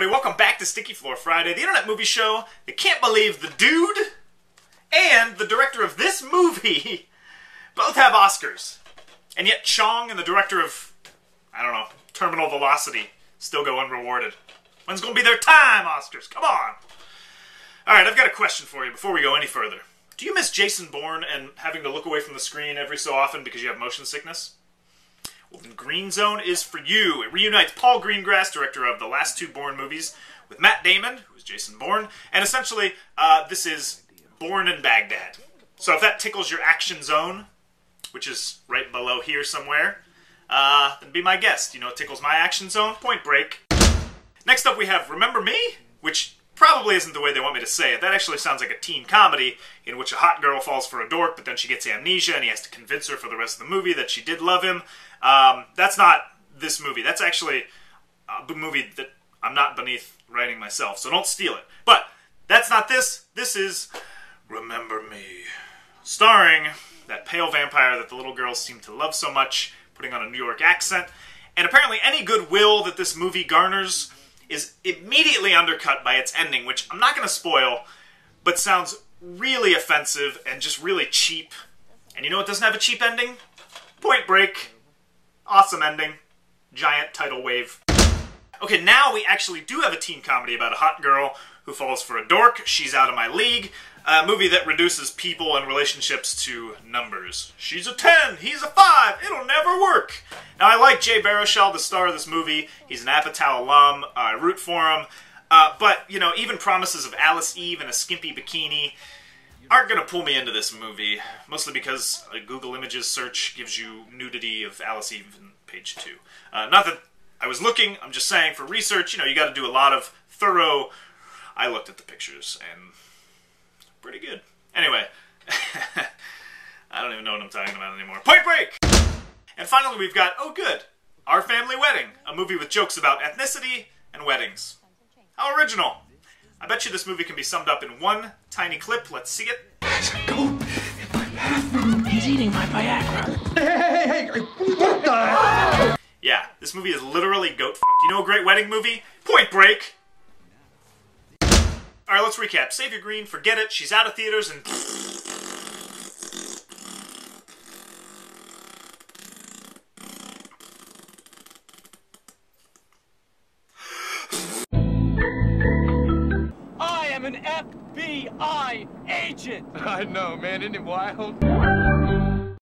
everybody, welcome back to Sticky Floor Friday, the internet movie show that can't believe the dude and the director of this movie both have Oscars. And yet Chong and the director of, I don't know, Terminal Velocity still go unrewarded. When's gonna be their time, Oscars? Come on! Alright, I've got a question for you before we go any further. Do you miss Jason Bourne and having to look away from the screen every so often because you have motion sickness? Well, then Green Zone is for you. It reunites Paul Greengrass, director of the last two Bourne movies, with Matt Damon, who is Jason Bourne, and essentially, this is Bourne in Baghdad. So if that tickles your action zone, which is right below here somewhere, then be my guest. You know what tickles my action zone? Point Break. Next up we have Remember Me, which probably isn't the way they want me to say it. That actually sounds like a teen comedy in which a hot girl falls for a dork, but then she gets amnesia and he has to convince her for the rest of the movie that she did love him. That's not this movie. That's actually a movie that I'm not beneath writing myself, so don't steal it. But that's not this. This is Remember Me, starring that pale vampire that the little girls seem to love so much, putting on a New York accent. And apparently any goodwill that this movie garners is immediately undercut by its ending, which I'm not going to spoil, but sounds really offensive and just really cheap. And you know what doesn't have a cheap ending? Point Break. Awesome ending. Giant tidal wave. Okay, now we actually do have a teen comedy about a hot girl who falls for a dork. She's Out of My League. A movie that reduces people and relationships to numbers. She's a 10, he's a 5, it'll never work. Now I like Jay Baruchel, the star of this movie. He's an Apatow alum. I root for him. But, you know, even promises of Alice Eve in a skimpy bikini aren't going to pull me into this movie. Mostly because a Google Images search gives you nudity of Alice Eve in page 2. Not that I was looking, I'm just saying for research, you know, you got to do a lot of thorough... I looked at the pictures and... pretty good. Anyway, I don't even know what I'm talking about anymore. Point Break! And finally we've got, oh good, Our Family Wedding, a movie with jokes about ethnicity and weddings. How original. I bet you this movie can be summed up in one tiny clip. Let's see it. Go in my bathroom. He's eating my Viagra. Hey, what the? Yeah, this movie is literally goat f***. You know a great wedding movie? Point Break! Alright, let's recap. Save Your Green, forget it, she's out of theaters, and... I am an FBI agent! I know, man. Isn't it wild?